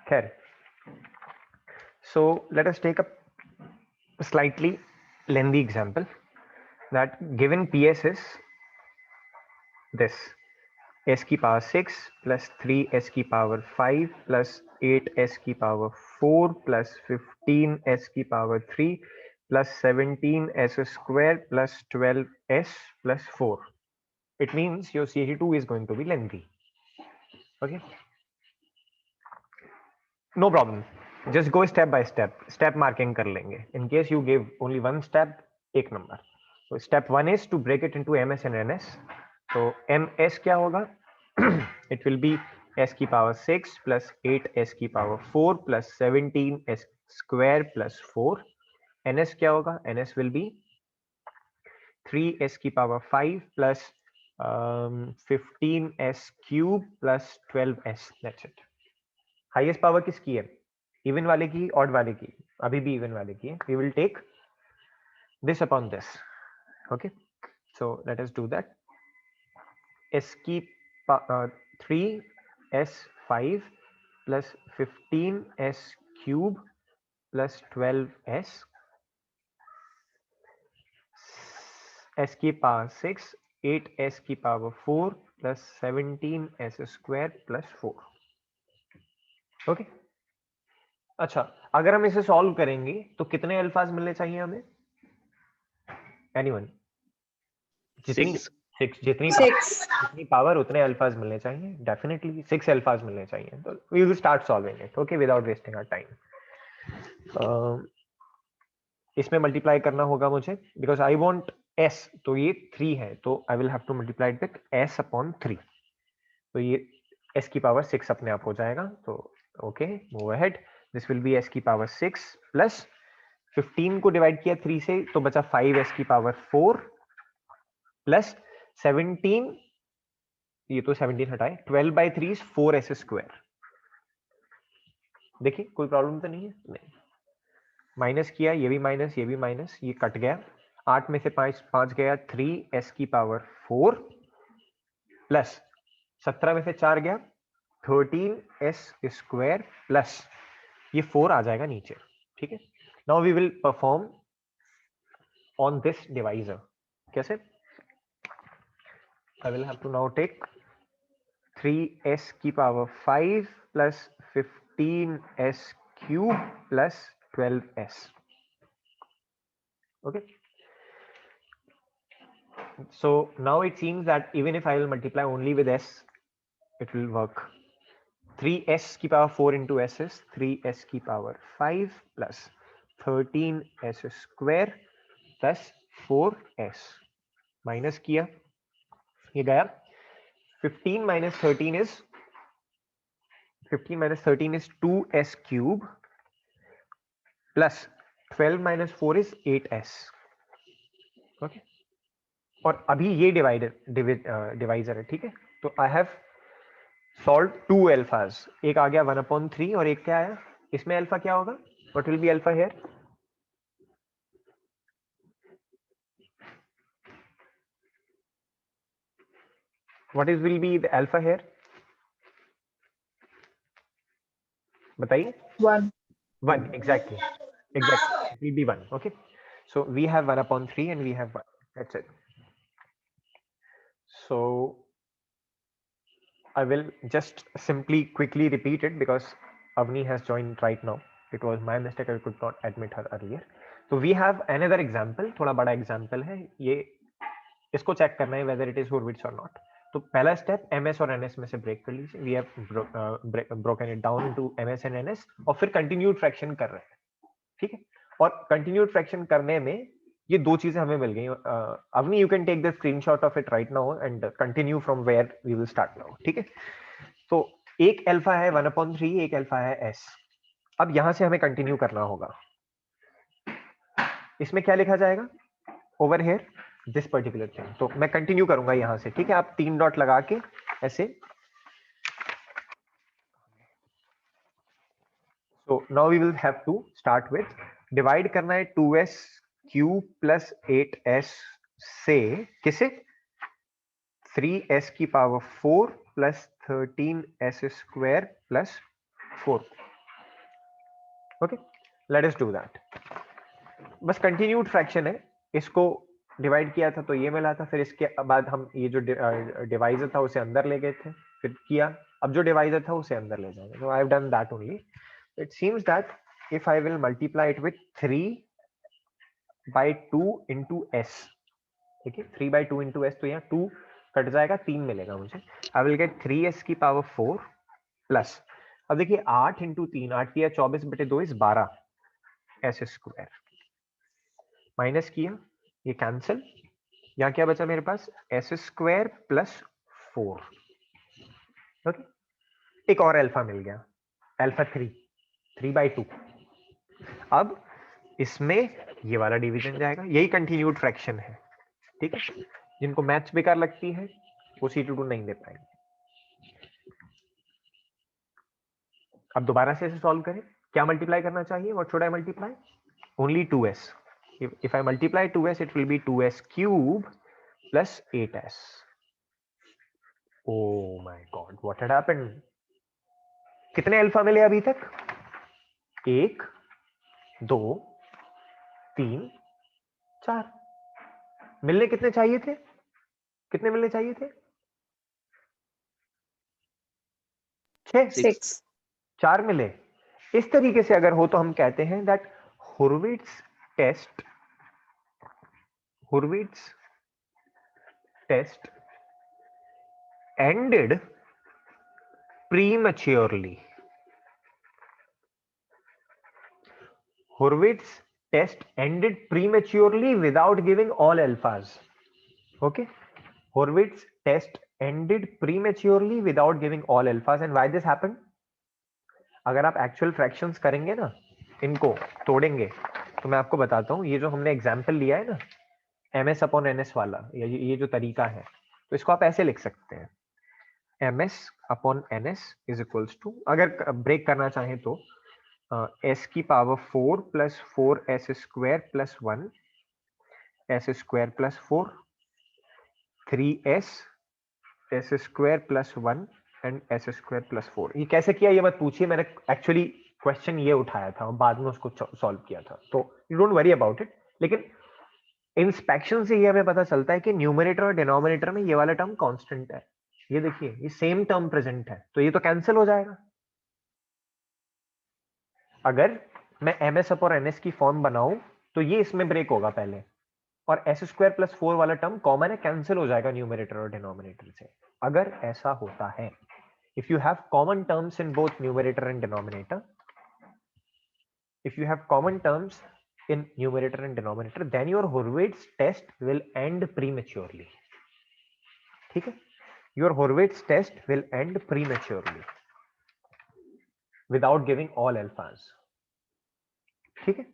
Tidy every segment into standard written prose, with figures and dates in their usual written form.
खैर, so let us take a slightly lengthy example that given PS is this: s की power 6 plus 3s की power 5 plus 8s की power 4 plus 15s की power 3 plus 17s square plus 12s plus 4. It means your CH2 is going to be lengthy. Okay, no problem. Just go step by step. Step marking कर लेंगे. In case you give only one step, एक number. So step 1 is to break it into ms and ns. So ms क्या होगा? It will be s की power 6 plus 8s की power 4 plus 17s square plus 4. ns क्या होगा? ns will be 3s की power 5 plus 15s cube plus 12s. That's it. Highest power किसकी है? Even वाले की, ऑड वाले की? अभी भी इवन वाले की है. We will take this upon this. Okay, so let us do that. s की 3s5 plus 15s cube plus 12s, s की पावर 6, 8s की power 4 plus 17s square plus 4. Okay, अच्छा, अगर हम इसे सॉल्व करेंगे तो कितने अल्फाज मिलने चाहिए हमें? एनीवन? जितनी 6 जितनी पावर उतने अल्फाज मिलने चाहिए. डेफिनेटली 6 अल्फाज मिलने चाहिए. तो we will start solving it. Okay, without wasting our time. इसमें मल्टीप्लाई करना होगा मुझे, बिकॉज आई वांट s. तो ये 3 है, तो I will have to multiply it with s upon 3. तो ये s की पावर 6 अपने आप हो जाएगा. तो okay, move ahead. This will be s की पावर 6 प्लस 15 को डिवाइड किया 3 से तो बचा 5s की पावर 4 प्लस 17, ये तो 17 हटाए, 12 बाई 3 इज 4s स्क्वायर. देखिए कोई प्रॉब्लम तो नहीं है? नहीं. माइनस किया, ये भी माइनस, ये भी माइनस, ये कट गया. 8 में से 5 गया, 3s की पावर 4 प्लस 17 में से 4 गया, 13s स्क्वायर प्लस ये 4 आ जाएगा नीचे. ठीक है, now we will perform on this divisor. कैसे? I will have to now take 3s की power 5 plus 15s cube plus 12s. Okay, so now it seems that even if I will multiply only with s, it will work. 3s की power 4 into s is 3s की power 5 plus 13s square plus 4s. Minus किया, ये गया. 15 minus 13 is 2s cube plus 12 minus 4 is 8s. Okay, और अभी ये divisor है. ठीक है, तो आई हैव सॉल्व 2 अल्फाज. एक आ गया 1/3 और एक क्या आया इसमें? अल्फा क्या होगा? What will be alpha here? What is will be the alpha here? बताइए. 1. Exactly. It will be 1. Okay, so we have 1/3 and we have 1. That's it. So I will just simply quickly repeat it because Avni has joined right now. It was my mistake. I could not admit her earlier. So we have another example. थोड़ा बड़ा example है ये. इसको check करना है whether it is Hurwitz or not. तो पहला step ms और ns में से ब्रेक कर लीजिए. We have broken it down into ms and ns और फिर continued fraction कर रहे हैं. ठीक है, और कंटिन्यूड फ्रैक्शन करने में ये दो चीजें हमें मिल गई. Avni, you can take the screenshot of it right now and continue from where we will start now. ठीक है, तो एक अल्फा है 1/3, एक अल्फा है s. अब यहां से हमें कंटिन्यू करना होगा. इसमें क्या लिखा जाएगा over here? This particular thing. तो मैं कंटिन्यू करूंगा यहां से. ठीक है, आप 3 डॉट लगा के ऐसे. So now we will have to start with divide करना है 2s क्यूब प्लस 8s से किसे? 3s की power 4 plus 13s square plus 4. Okay, let us do that. बस कंटिन्यूड फ्रैक्शन है, इसको डिवाइड किया था तो ये मिला था, फिर इसके बाद हम ये जो डिवाइजर था उसे अंदर ले गए थे, फिर किया, अब जो डिवाइजर था उसे अंदर ले जाएंगे। तो I have done that only. It seems that if I will multiply it with 3/2 into s, ठीक है, 3/2 into s, तो यहाँ 2 कट जाएगा, 3 मिलेगा मुझे। आई विल गेट 3s की पावर 4 प्लस, अब देखिए 8 into 3, 8 किया 24/2 इज 12 s स्क्वायर, माइनस किया, ये कैंसिल, यहाँ क्या बचा मेरे पास, एस स्क्वायर प्लस 4। ओके, एक और अल्फा मिल गया, अल्फा 3/2। अब इसमें ये वाला डिवीजन जाएगा, यही कंटिन्यूड फ्रैक्शन है, ठीक है। जिनको मैथ्स बेकार लगती है वो C/2 नहीं दे पाएंगे। अब दोबारा से इसे सॉल्व करें, क्या मल्टीप्लाई करना चाहिए, what should I multiply, only 2s। if I multiply 2s it will be 2s cube plus 8s. Oh my god, what had happened? कितने अल्फा मिले अभी तक, 1 2 3 4, मिलने कितने चाहिए थे, कितने मिलने चाहिए थे, 6, 4 मिले। इस तरीके से अगर हो तो हम कहते हैं that Hurwitz test ended prematurely. Hurwitz test ended prematurely without giving all alphas. Okay, Hurwitz test ended prematurely without giving all alphas. And why this happened? अगर आप एक्चुअल फ्रैक्शंस करेंगे ना, इनको तोड़ेंगे, तो मैं आपको बताता हूँ, ये जो हमने एग्जाम्पल लिया है ना ms/ns वाला, ये जो तरीका है, तो इसको आप ऐसे लिख सकते हैं, ms/ns इज इक्वल्स टू, अगर ब्रेक करना चाहें तो s की power 4 plus 4s square plus 1 s square plus 4 3s s square plus 1 and s square plus 4। ये कैसे किया ये मत पूछिए, मैंने एक्चुअली क्वेश्चन ये उठाया था और बाद में उसको सॉल्व किया था, तो you don't worry about it. लेकिन इंस्पेक्शन से ये हमें पता चलता है कि न्यूमरेटर और डिनोमिनेटर में ये वाला टर्म कांस्टेंट है, ये देखिए ये सेम टर्म प्रेजेंट है, तो ये तो कैंसिल हो जाएगा। अगर मैं ms/ns की फॉर्म बनाऊं तो ये इसमें ब्रेक होगा पहले, और s स्क्वायर प्लस 4 वाला टर्म कॉमन है, कैंसिल हो जाएगा न्यूमरेटर और डिनोमिनेटर से। अगर ऐसा होता है, if you have common terms in both numerator and denominator, if you have common terms in numerator and denominator, then your Hurwitz test will end prematurely. ठीक है, your Hurwitz test will end prematurely without giving all alphas. ठीक है,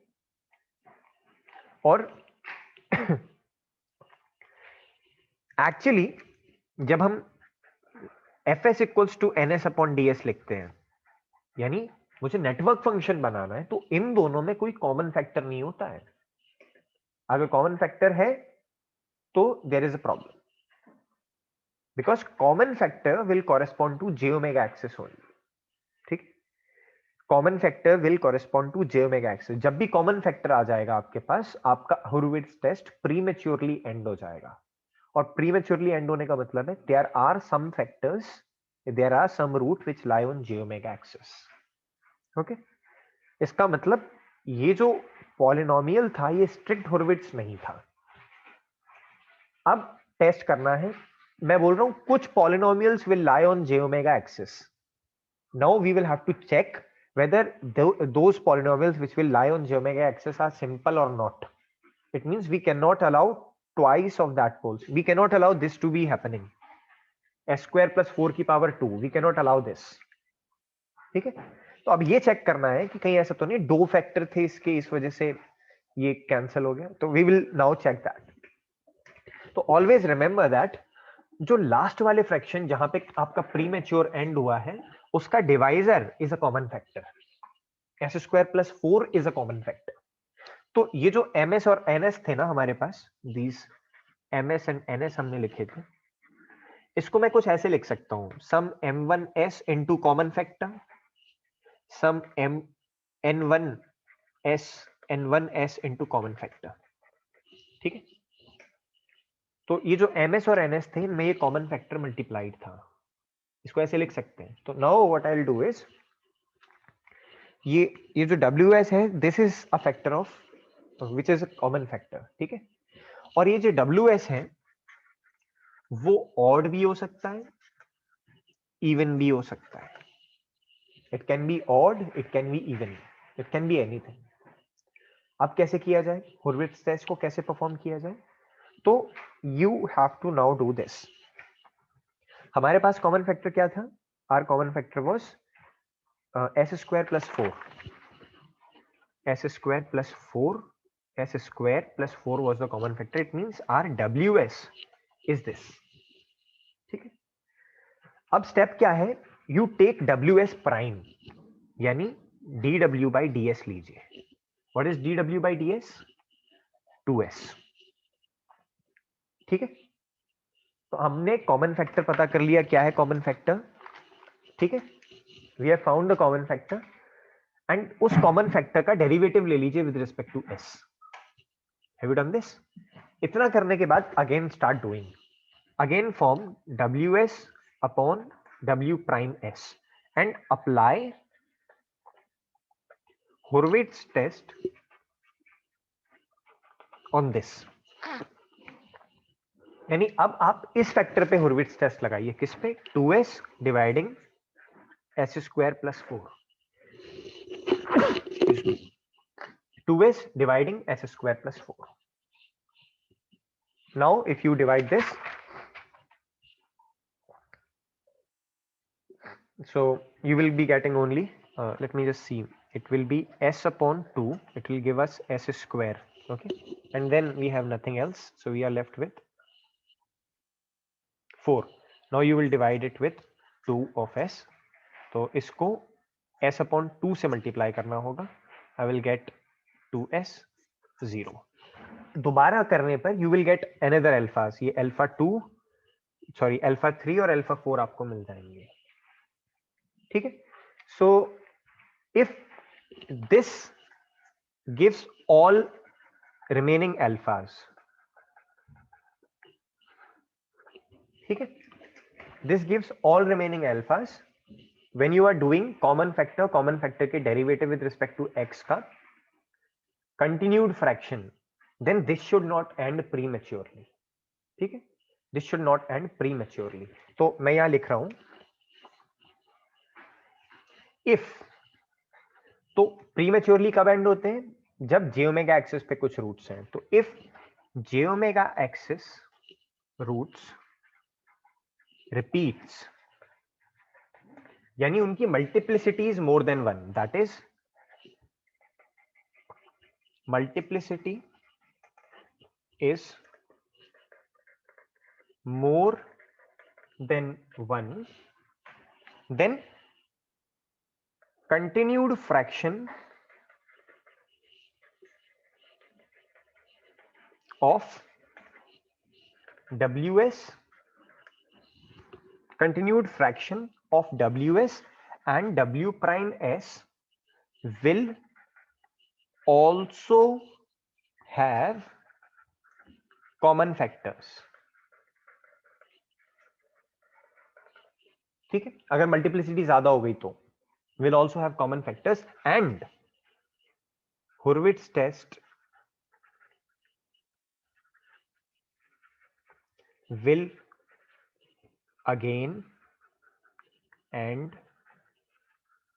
और actually जब हम fs equals to ns/ds लिखते हैं, यानी मुझे नेटवर्क फंक्शन बनाना है, तो इन दोनों में कोई कॉमन फैक्टर नहीं होता है। अगर कॉमन फैक्टर है तो there is a problem, because common factor will correspond to j omega axis only. ठीक, common factor will correspond to j omega axis. जब भी कॉमन फैक्टर आ जाएगा आपके पास, आपका Hurwitz टेस्ट प्रीमेच्योरली एंड हो जाएगा। और प्रीमेच्योरली एंड होने का मतलब है there are some factors, there are some root which lie on j omega axis. Okay, इसका मतलब ये जो पॉलिनोमियल था ये स्ट्रिक्ट Hurwitz नहीं था। अब टेस्ट करना है, मैं बोल रहा हूं कुछ polynomials will lie on j omega axis. Now we will have to check whether those polynomials which will lie on j omega axis are simple or not. It means we cannot allow twice of that poles. We cannot allow this to be happening. s square plus 4 की power 2, we cannot allow this. ठीक है, तो अब ये check करना है कि कहीं ऐसा तो नहीं दो फैक्टर थे इसके, इस वजह से ये कैंसिल हो गया। तो we will now check that. तो ऑलवेज रिमेंबर दैट जो लास्ट वाले फ्रैक्शन जहां पे आपका प्रीमेच्योर एंड हुआ है, उसका divisor is a common factor, s square plus 4 is a common factor. तो ये जो ms और ns थे ना हमारे पास, दीज ms एंड ns हमने लिखे थे, इसको मैं कुछ ऐसे लिख सकता हूं, सम m1s इनटू कॉमन फैक्टर, सम n1s into कॉमन फैक्टर, ठीक है। तो ये जो ms और ns थे इनमें ये कॉमन फैक्टर मल्टीप्लाइड था, इसको ऐसे लिख सकते हैं। तो now what I will do is, ये जो ws है this is a factor of which is a common factor, ठीक है। और ये जो ws है वो ऑड भी हो सकता है, इवन भी हो सकता है। It can be odd, it can be even, it can be anything. अब कैसे किया जाए, हॉर्विट्ज टेस्ट को कैसे परफॉर्म किया जाए? तो you have to now do this. हमारे पास कॉमन फैक्टर क्या था? Our common factor was S square plus 4, S square plus 4, S square plus 4 was the common factor. It means our W S is this, ठीक है। अब step क्या है, you take W S prime, यानी D W by D S लीजिए। What is D W by D S? 2s, ठीक है। तो हमने कॉमन फैक्टर पता कर लिया, क्या है कॉमन फैक्टर, ठीक है। We have found the common factor and उस कॉमन फैक्टर का डेरिवेटिव ले लीजिए with respect to s। Have you done this? इतना करने के बाद again start doing, again form ws upon w prime s and apply Hurwitz test on this. यानी अब आप इस फैक्टर पे Hurwitz टेस्ट लगाइए, किस पे? 2s dividing s square plus 4, 2s dividing s square plus 4. Now if you divide this, so you will be getting only let me just see, it will be s upon 2, it will give us s square, okay, and then we have nothing else, so we are left with 4. Now you will divide it with 2 of s, तो इसको s upon 2 से multiply करना होगा, I will get 2s 0. दोबारा करने पर you will get another alphas, ये alpha 2 sorry alpha 3 और अल्फा 4 आपको मिल जाएंगे, ठीक है। So if this gives all remaining alphas, ठीक है, this gives all remaining alphas when you are doing common factor के derivative with respect to X का continued fraction, then this should not end prematurely, ठीक है, this should not end prematurely. तो मैं यहां लिख रहा हूं इफ, तो प्रीमैच्योरली कब एंड होते हैं? जब जे ओमेगा एक्सिस पे कुछ रूट्स हैं। तो if J omega axis roots repeats, यानी उनकी multiplicity is more than 1, that is multiplicity is more than 1, then continued fraction of ws, continued fraction of ws and w prime s will also have common factors, ठीक है। अगर multiplicity ज्यादा हो गई तो will also have common factors and Hurwitz test will again end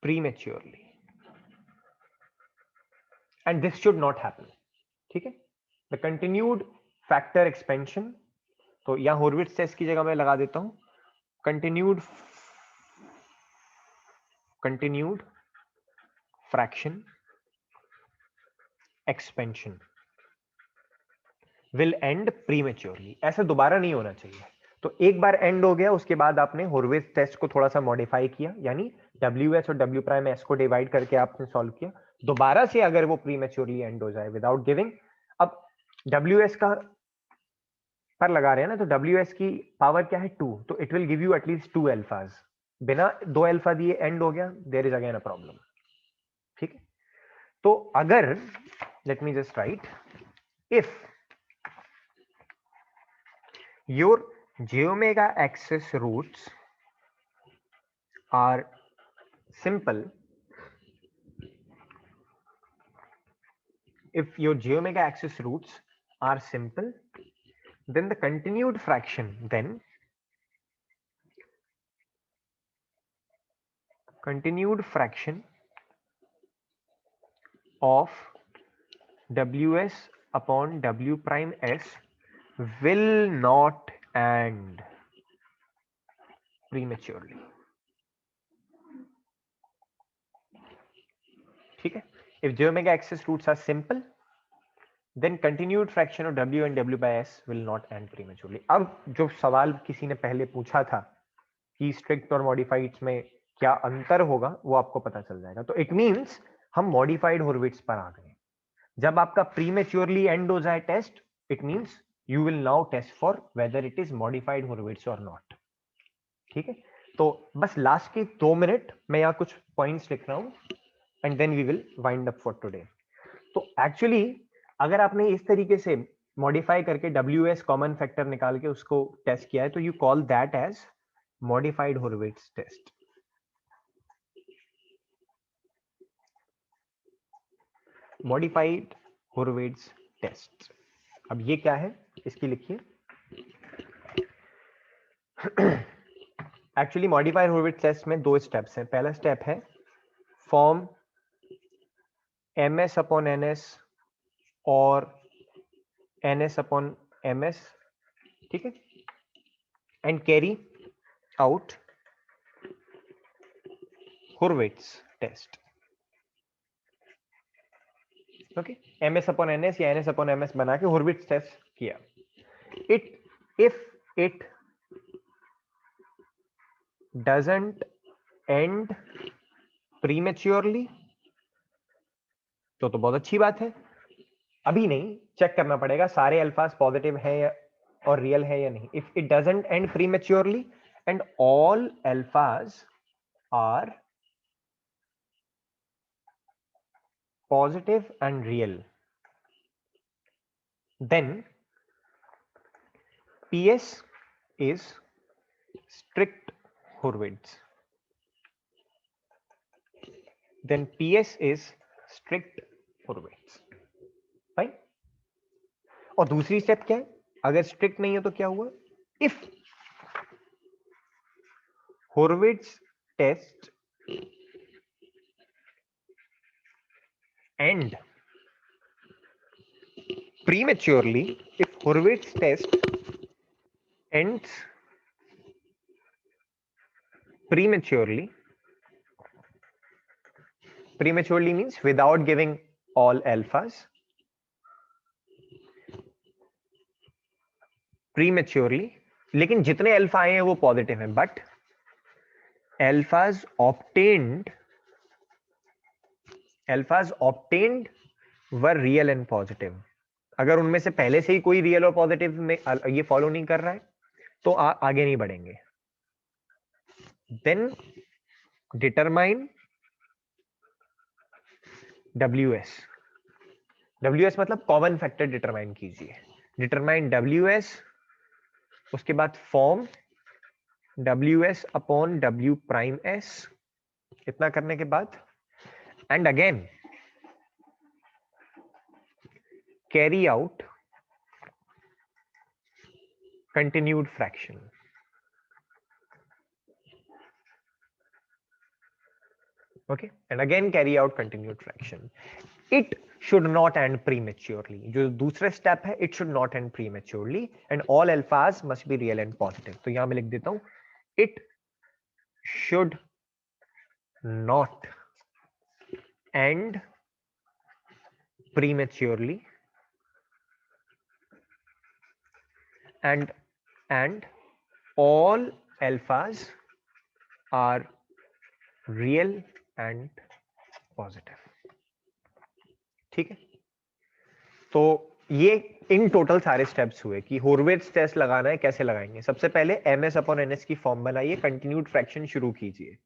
prematurely and this should not happen, ठीक है। the continued factor expansion, तो यहां Hurwitz test की जगह मैं लगा देता हूं continued fraction expansion will end prematurely, ऐसा दोबारा नहीं होना चाहिए। तो एक बार एंड हो गया, उसके बाद आपने Hurwitz टेस्ट को थोड़ा सा मॉडिफाई किया, यानी WS और W प्राइम S को डिवाइड करके आपने सॉल्व किया। दोबारा से अगर वो प्रीमेच्योरली एंड हो जाए विदाउट गिविंग, अब WS का पर लगा रहे हैं ना, तो WS की पावर क्या है? 2, तो it will give you at least 2 alphas. बिना 2 अल्फा दिए एंड हो गया, there is again a problem, ठीक है। तो अगर let me just write, if your j omega axis roots are simple, if your j omega axis roots are simple, then the continued fraction of ws upon w prime s will not end prematurely. ठीक है, if j omega axis roots are simple, then continued fraction of w and w by s will not end prematurely. अब जो सवाल किसी ने पहले पूछा था कि स्ट्रिक्ट और मॉडिफाइड्स में क्या अंतर होगा, वो आपको पता चल जाएगा. तो इट मींस हम मॉडिफाइड हॉर्विट्ज पर आ गए. जब आपका प्रीमेच्योरली एंड हो जाए test, it means you will now test for whether it is modified Hurwitz और नॉट. ठीक है, तो बस लास्ट के 2 मिनट मैं यहाँ कुछ पॉइंट्स लिख रहा हूं and then we will wind up for today. तो एक्चुअली अगर आपने इस तरीके से मॉडिफाई करके WS कॉमन फैक्टर निकाल के उसको टेस्ट किया है, तो you call that as modified Hurwitz test. Modified Hurwitz test. अब ये क्या है, इसकी लिखिए. एक्चुअली मॉडिफाइड हॉर्विट्ज टेस्ट में 2 स्टेप्स हैं. पहला स्टेप है फॉर्म ms अपॉन ns और ns अपॉन ms. ठीक है, and carry out Hurwitz test. Okay, ms upon ns या ns अपॉन ms बना के हॉर्विट्ज टेस्ट किया. If it doesn't end prematurely, तो बहुत अच्छी बात है. अभी नहीं, चेक करना पड़ेगा सारे अल्फाज पॉजिटिव है और रियल है या नहीं. If it doesn't end prematurely and all alphas are positive and real, then PS is strict Hurwitz. Then PS is strict Hurwitz. Fine. और दूसरी स्टेप क्या है, अगर स्ट्रिक्ट नहीं है तो क्या हुआ, if Hurwitz test end prematurely, if Hurwitz test ends prematurely means without giving all alphas, prematurely, लेकिन जितने अल्फा आए हैं वो पॉजिटिव हैं, बट अल्फाज obtained were real and positive. अगर उनमें से पहले से ही कोई रियल और पॉजिटिव में ये फॉलो नहीं कर रहा है तो आगे नहीं बढ़ेंगे. Then determine WS. WS मतलब कॉमन फैक्टर डिटरमाइन कीजिए. डिटरमाइन WS, उसके बाद form WS upon W prime S. इतना करने के बाद and again carry out continued fraction. Okay, and again carry out continued fraction. It should not end prematurely. जो दूसरा स्टेप है, it should not end prematurely and all alphas must be real and positive. तो यहां मैं लिख देता हूं, it should not end prematurely and all alphas are real and positive. ठीक है, तो ये इन टोटल सारे स्टेप्स हुए कि हॉर्विट्ज टेस्ट लगाना है. कैसे लगाएंगे, सबसे पहले ms अपॉन ns की फॉर्म बनाइए, कंटिन्यूड फ्रैक्शन शुरू कीजिए.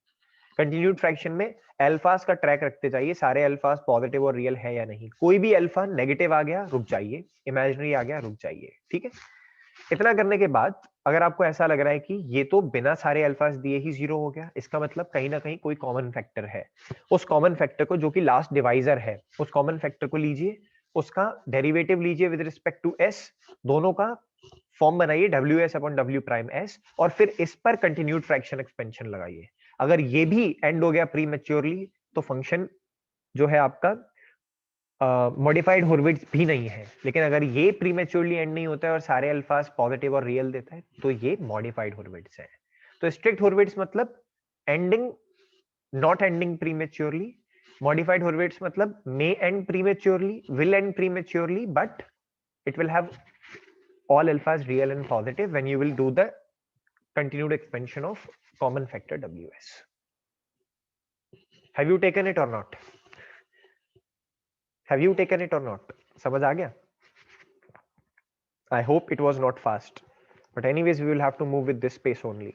कंटिन्यूड फ्रैक्शन में अल्फास का ट्रैक रखते जाइए, सारे अल्फास पॉजिटिव और रियल है या नहीं। कोई भी अल्फा नेगेटिव आ गया रुक जाइए, इमेजिनरी आ गया रुक जाइए, ठीक है। इतना करने के बाद अगर आपको ऐसा लग रहा है कि ये तो बिना सारे अल्फाज दिए ही 0 हो गया, इसका मतलब कहीं ना कहीं कोई कॉमन फैक्टर है। उस कॉमन फैक्टर को, जो कि लास्ट डिवाइजर है, उस कॉमन फैक्टर को लीजिए, उसका डेरिवेटिव लीजिए विद रिस्पेक्ट टू एस, दोनों का फॉर्म बनाइए W S upon W prime S, और फिर इस पर कंटिन्यूड फ्रैक्शन एक्सपेंशन लगाइए। अगर ये भी एंड हो गया प्री मैच्योरली, तो फंक्शन जो है आपका मॉडिफाइड हॉर्विट्ज भी नहीं है। लेकिन अगर ये प्रीमेच्योरली एंड नहीं होता है और सारे अल्फाज पॉजिटिव और रियल देता है, तो ये मॉडिफाइड हॉर्विट्ज है। तो स्ट्रिक्ट हॉर्विट्ज मतलब ending, not ending prematurely. Modified Hurwitz मतलब may end prematurely, will end prematurely, but it will have all alphas real and positive when you will do the continued expansion of common factor ws. Have you taken it or not? Have you taken it or not? समझ आ गया? I hope it was not fast, but anyways we will have to move with this pace only.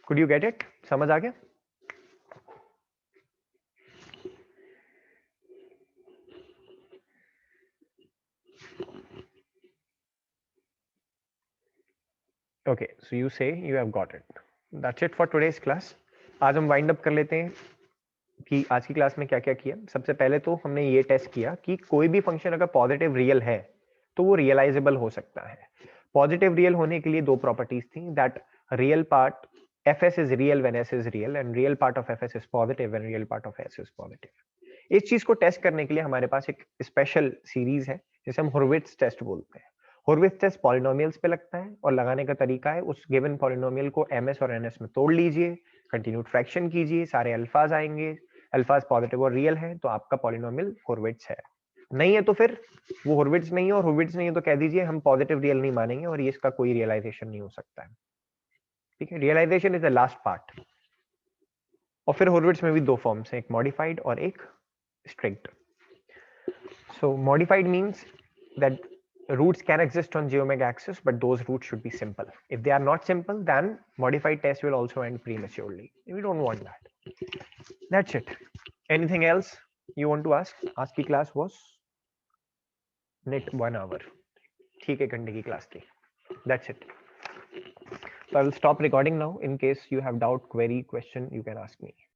Could you get it? समझ आ गया? Okay, so you say you have got it. That's it for today's class. आज हम wind up कर लेते हैं कि आज की क्लास में क्या क्या किया। सबसे पहले तो हमने ये टेस्ट किया कि कोई भी फंक्शन अगर पॉजिटिव रियल है तो वो रियलाइजेबल हो सकता है। पॉजिटिव रियल होने के लिए दो प्रॉपर्टीज थी, that real part fs is real when s is real and real part of fs is positive when real part of s is positive। इस चीज को टेस्ट करने के लिए हमारे पास एक स्पेशल सीरीज है जिसे हम हॉर्विट्ज टेस्ट बोलते हैं। हॉर्विट्ज टेस्ट पॉलिनोमियल्स पे लगता है और लगाने का तरीका है उस गिवन पॉलिनोमियल को ms और ns में तोड़ लीजिए, कंटिन्यूड फ्रैक्शन कीजिए, सारे अल्फाज आएंगे, अल्फाज पॉजिटिव और रियल है तो आपका पॉलिनोमियल हॉर्विट्ज है। नहीं है तो फिर वो हॉर्विट्ज नहीं है, और हॉर्विट्ज नहीं है तो कह दीजिए हम पॉजिटिव रियल नहीं मानेंगे और ये इसका कोई रियलाइजेशन नहीं हो सकता है। ठीक है, realisation is the last part. और फिर हॉर्विट्ज में भी दो फॉर्म्स हैं, एक मॉडिफाइड और एक strict. So modified means that roots can exist on geometric axis, but those roots should be simple. If they are not simple, then modified test will also end prematurely. We don't want that. That's it. Anything else you want to ask? आज की class was net 1 hour. ठीक है, घंटे की class थी। That's it. So I will stop recording now. In case you have doubt, query, question, you can ask me.